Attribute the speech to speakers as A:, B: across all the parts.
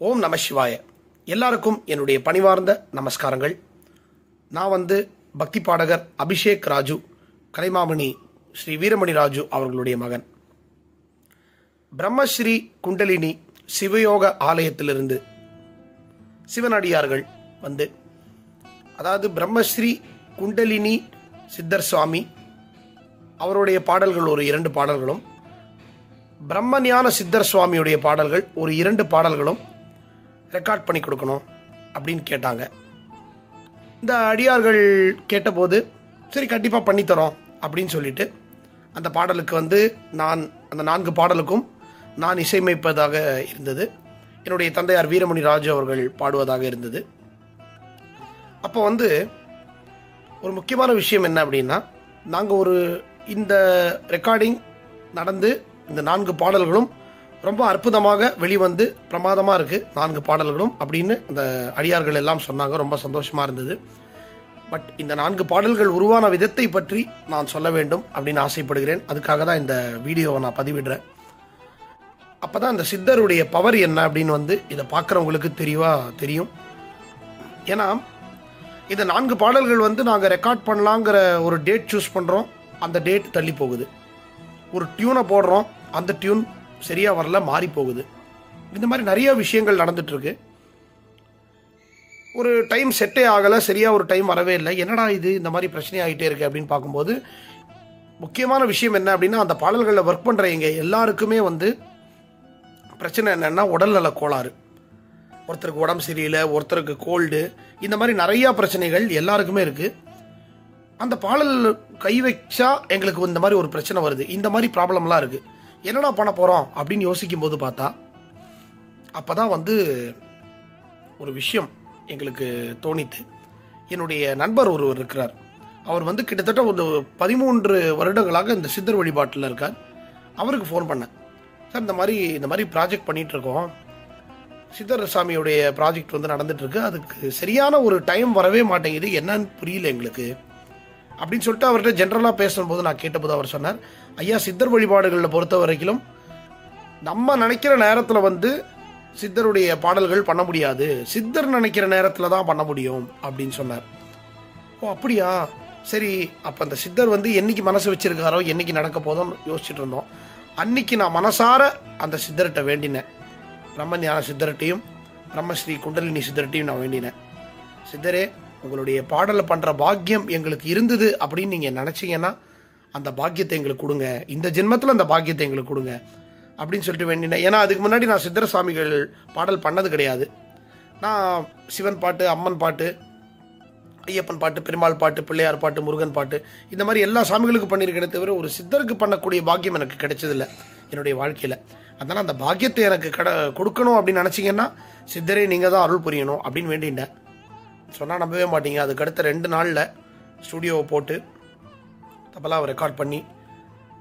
A: ஓம் நம சிவாய. எல்லாருக்கும் என்னுடைய பணிவார்ந்த நமஸ்காரங்கள். நான் பக்தி பாடகர் அபிஷேக் ராஜு, கலைமாமணி ஸ்ரீ வீரமணி ராஜு அவர்களுடைய மகன். பிரம்மஸ்ரீ குண்டலினி சிவயோக ஆலயத்திலிருந்து சிவனடியார்கள் அதாவது பிரம்மஸ்ரீ குண்டலினி சித்தர் சுவாமி அவருடைய பாடல்கள் ஒரு 2 பாடல்களும், பிரம்மஞான சித்தர் சுவாமியுடைய பாடல்கள் ஒரு 2 பாடல்களும் ரெக்கார்ட் பண்ணி கொடுக்கணும் அப்படின்னு கேட்டாங்க. இந்த அடியார்கள் கேட்டபோது சரி கண்டிப்பாக பண்ணித்தரோம் அப்படின்னு சொல்லிட்டு அந்த பாடலுக்கு நான் அந்த 4 பாடலுக்கும் நான் இசையமைப்பதாக இருந்தது. என்னுடைய தந்தையார் வீரமணி ராஜு அவர்கள் பாடுவதாக இருந்தது. அப்போ ஒரு முக்கியமான விஷயம் என்ன அப்படின்னா, நாங்கள் இந்த ரெக்கார்டிங் நடந்து இந்த 4 பாடல்களும் ரொம்ப அற்புதமாக வெளிவந்து பிரமாதமாக இருக்குது 4 பாடல்களும் அப்படின்னு அந்த அடியார்கள் எல்லாம் சொன்னாங்க. ரொம்ப சந்தோஷமாக இருந்தது. பட் இந்த 4 பாடல்கள் உருவான விதத்தை பற்றி நான் சொல்ல வேண்டும் அப்படின்னு ஆசைப்படுகிறேன். அதுக்காக தான் இந்த வீடியோவை நான் பதிவிடுறேன். அப்போ தான் இந்த சித்தருடைய பவர் என்ன அப்படின்னு இதை பார்க்குறவங்களுக்கு தெரியும். ஏன்னா இந்த 4 பாடல்கள் நாங்கள் ரெக்கார்ட் பண்ணலாங்கிற ஒரு டேட் சூஸ் பண்ணுறோம், அந்த டேட் தள்ளி போகுது. ஒரு டியூனை போடுறோம், அந்த டியூன் சரியாக வரல, மாறி போகுது. இந்த மாதிரி நிறைய விஷயங்கள் நடந்துட்டுருக்கு. ஒரு டைம் செட்டே ஆகலை, சரியாக ஒரு டைம் வரவே இல்லை. என்னடா இது இந்த மாதிரி பிரச்சனை ஆகிட்டே இருக்குது அப்படின்னு பார்க்கும்போது முக்கியமான விஷயம் என்ன அப்படின்னா, அந்த பாடல்களில் ஒர்க் பண்ணுற எங்கள் எல்லாருக்குமே பிரச்சனை என்னென்னா உடல்நல கோளாறு. ஒருத்தருக்கு உடம்பு சரியில்லை, ஒருத்தருக்கு கோல்டு, இந்த மாதிரி நிறையா பிரச்சனைகள் எல்லாருக்குமே இருக்குது. அந்த பாடல் கை வச்சா எங்களுக்கு இந்த மாதிரி ஒரு பிரச்சனை வருது, இந்த மாதிரி ப்ராப்ளம்லாம் இருக்குது. என்னடா பண்ண போகிறோம் அப்படின்னு யோசிக்கும் போது பார்த்தா அப்போ தான் ஒரு விஷயம் எங்களுக்கு தோணித்து. என்னுடைய நண்பர் ஒருவர் இருக்கிறார். அவர் கிட்டத்தட்ட ஒரு 13 வருடங்களாக இந்த சித்தர் வழிபாட்டில் இருக்கார். அவருக்கு ஃபோன் பண்ணேன். சார் இந்த மாதிரி ப்ராஜெக்ட் பண்ணிகிட்ருக்கோம், சித்தர் சாமியுடைய ப்ராஜெக்ட் நடந்துகிட்ருக்கு, அதுக்கு சரியான ஒரு டைம் வரவே மாட்டேங்குது, என்னன்னு புரியல எங்களுக்கு அப்படின்னு சொல்லிட்டு அவர்கிட்ட ஜென்ரலாக பேசும்போது நான் கேட்டபோது அவர் சொன்னார், ஐயா சித்தர் வழிபாடுகளில் பொறுத்த வரைக்கும் நம்ம நினைக்கிற நேரத்தில் சித்தருடைய பாடல்கள் பண்ண முடியாது, சித்தர் நினைக்கிற நேரத்தில் தான் பண்ண முடியும் அப்படின்னு சொன்னார். ஓ அப்படியா, சரி. அப்போ அந்த சித்தர் என்னைக்கு மனசு வச்சிருக்காரோ, என்னைக்கு நடக்க போதோன்னு யோசிச்சுட்டு இருந்தோம். அன்னைக்கு நான் மனசார அந்த சித்தர்கிட்ட வேண்டினேன். பிரம்மஞான சித்தர்கிட்டையும் பிரம்மஸ்ரீ குண்டலினி சித்தர்கிட்டையும் நான் வேண்டினேன், சித்தரே உங்களுடைய பாடலை பண்ணுற பாக்கியம் எங்களுக்கு இருந்தது அப்படின்னு நீங்கள் நினச்சிங்கன்னா அந்த பாக்கியத்தை எங்களுக்கு கொடுங்க, இந்த ஜென்மத்தில் அந்த பாக்கியத்தை எங்களுக்கு கொடுங்க அப்படின்னு சொல்லிட்டு வேண்டினேன். ஏன்னா அதுக்கு முன்னாடி நான் சித்தர சுவாமிகள் பாடல் பண்ணது கிடையாது. நான் சிவன் பாட்டு, அம்மன் பாட்டு, ஐயப்பன் பாட்டு, பெருமாள் பாட்டு, பிள்ளையார் பாட்டு, முருகன் பாட்டு, இந்த மாதிரி எல்லா சாமிகளுக்கும் பண்ணியிருக்கேனே தவிர ஒரு சித்தருக்கு பண்ணக்கூடிய பாக்கியம் எனக்கு கிடைச்சதில்லை என்னுடைய வாழ்க்கையில். அதனால் அந்த பாக்கியத்தை எனக்கு கொடுக்கணும் அப்படின்னு நினச்சிங்கன்னா சித்தரே நீங்கள் தான் அருள் புரியணும் அப்படின்னு வேண்டிட்டேன். சொன்னால் நம்பவே மாட்டீங்க, அதுக்கு அடுத்த 2 நாளில் ஸ்டூடியோவை போட்டு தபலாவை ரெக்கார்ட் பண்ணி,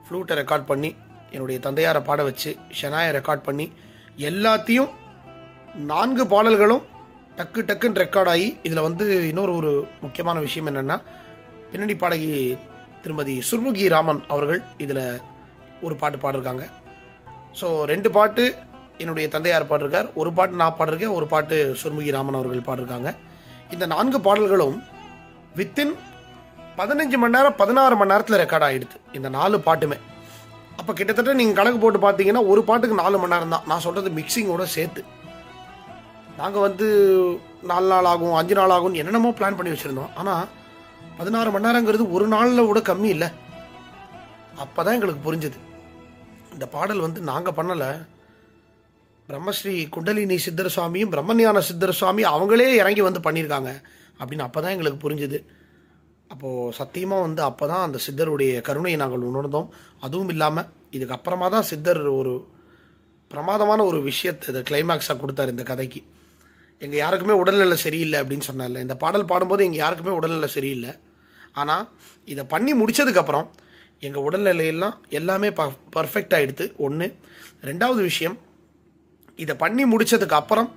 A: ஃப்ளூட்டை ரெக்கார்ட் பண்ணி, என்னுடைய தந்தையாரை பாட வச்சு, ஷனாயை ரெக்கார்ட் பண்ணி, எல்லாத்தையும் 4 பாடல்களும் டக்குன்னு ரெக்கார்ட் ஆகி, இதில் இன்னொரு முக்கியமான விஷயம் என்னென்னா, பின்னணி பாடகி திருமதி சுர்முகி ராமன் அவர்கள் இதில் ஒரு பாட்டு பாடிருக்காங்க. ஸோ 2 பாட்டு என்னுடைய தந்தையார் பாடிருக்கார், ஒரு பாட்டு நான் பாடிருக்கேன், ஒரு பாட்டு சுர்முகி ராமன் அவர்கள் பாடிருக்காங்க. இந்த 4 பாடல்களும் வித்தின் 15 மணி நேரம் 16 மணி நேரத்தில் ரெக்கார்ட் ஆகிடுது, இந்த 4 பாட்டுமே. அப்போ கிட்டத்தட்ட நீங்கள் கணக்கு போட்டு பார்த்தீங்கன்னா ஒரு பாட்டுக்கு 4 மணி நேரம் தான். நான் சொல்கிறது மிக்சிங்கோட சேர்த்து. நாங்கள் 4 நாள் ஆகும், 5 நாள் ஆகும்னு என்னென்னமோ பிளான் பண்ணி வச்சுருந்தோம். ஆனால் 16 மணி நேரங்கிறது ஒரு நாளில் கூட கம்மி இல்லை. அப்போ தான் எங்களுக்கு புரிஞ்சுது, இந்த பாடல் நாங்கள் பண்ணலை, பிரம்மஸ்ரீ குண்டலினி சித்தர் சுவாமியும் பிரம்மஞான சித்தர் சுவாமி அவங்களே இறங்கி பண்ணியிருக்காங்க அப்படின்னு. அப்போ தான் எங்களுக்கு புரிஞ்சுது. அப்போது சத்தியமாக அப்போ தான் அந்த சித்தருடைய கருணையை நாங்கள் உணர்ந்தோம். அதுவும் இல்லாமல் இதுக்கப்புறமா தான் சித்தர் ஒரு பிரமாதமான ஒரு விஷயத்தை இதை கிளைமேக்ஸாக கொடுத்தார் இந்த கதைக்கு. எங்கள் யாருக்குமே உடல்நிலை சரியில்லை அப்படின்னு சொன்னார்ல, இந்த பாடல் பாடும்போது எங்கள் யாருக்குமே உடல்நிலை சரியில்லை. ஆனால் இதை பண்ணி முடித்ததுக்கப்புறம் எங்கள் உடல்நிலையெல்லாம் எல்லாமே பர்ஃபெக்ட் ஆகிடுது. 1. 2வது விஷயம், இதை பண்ணி முடித்ததுக்கு அப்புறம்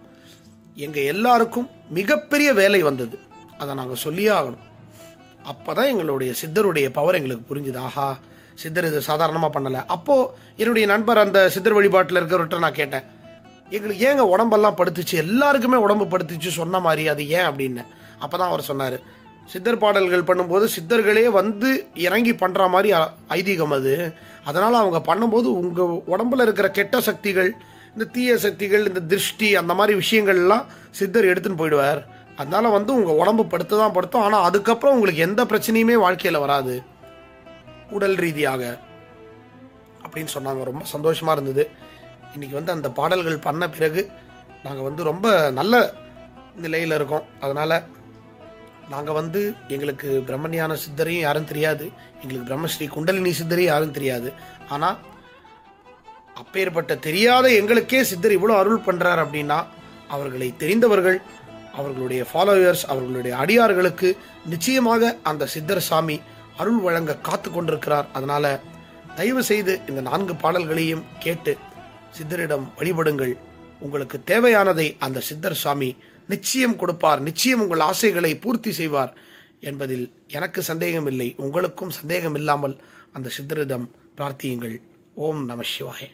A: எங்கள் எல்லாருக்கும் மிகப்பெரிய வேலை வந்தது. அதை நாங்கள் சொல்லியே ஆகணும். அப்போ தான் எங்களுடைய சித்தருடைய பவர் எங்களுக்கு புரிஞ்சுது. ஆஹா, சித்தர் இது சாதாரணமாக பண்ணலை. அப்போது என்னுடைய நண்பர் அந்த சித்தர் வழிபாட்டில் இருக்கிறவர்கிட்ட நான் கேட்டேன், எங்களுக்கு ஏங்க உடம்பெல்லாம் படுத்துச்சு, எல்லாருக்குமே உடம்பு படுத்துச்சு சொன்ன மாதிரி, அது ஏன் அப்படின்னு. அப்போ தான் அவர் சொன்னார், சித்தர் பாடல்கள் பண்ணும்போது சித்தர்களே வந்து இறங்கி பண்ணுற மாதிரி ஐதீகம் அது. அதனால் அவங்க பண்ணும்போது உங்கள் உடம்புல இருக்கிற கெட்ட சக்திகள், இந்த தீய சக்திகள், இந்த திருஷ்டி, அந்த மாதிரி விஷயங்கள்லாம் சித்தர் எடுத்துன்னு போயிடுவார். அதனால் வந்து உங்கள் உடம்பு படுத்து தான் படுத்தும். ஆனால் அதுக்கப்புறம் உங்களுக்கு எந்த பிரச்சனையுமே வாழ்க்கையில் வராது உடல் ரீதியாக அப்படின்னு சொன்னாங்க. ரொம்ப சந்தோஷமாக இருந்தது. இன்றைக்கி வந்து அந்த பாடல்கள் பண்ண பிறகு நாங்கள் வந்து ரொம்ப நல்ல நிலையில் இருக்கோம். அதனால் நாங்கள் வந்து எங்களுக்கு பிரம்மஞான சித்தரையும் யாரும் தெரியாது, எங்களுக்கு பிரம்மஸ்ரீ குண்டலினி சித்தரையும் யாரும் தெரியாது. ஆனால் அப்பேற்பட்ட தெரியாத எங்களுக்கே சித்தர் இவ்வளோ அருள் பண்ணுறார் அப்படின்னா, அவர்களை தெரிந்தவர்கள், அவர்களுடைய ஃபாலோவர்ஸ், அவர்களுடைய அடியார்களுக்கு நிச்சயமாக அந்த சித்தர் சாமி அருள் வழங்க காத்து கொண்டிருக்கிறார். அதனால் தயவு செய்து இந்த 4 பாடல்களையும் கேட்டு சித்தரிடம் வழிபடுங்கள். உங்களுக்கு தேவையானதை அந்த சித்தர் சாமி நிச்சயம் கொடுப்பார், நிச்சயம் உங்கள் ஆசைகளை பூர்த்தி செய்வார் என்பதில் எனக்கு சந்தேகம் இல்லை. உங்களுக்கும் சந்தேகம் இல்லாமல் அந்த சித்தரிடம் பிரார்த்தியுங்கள். ஓம் நம சிவாய.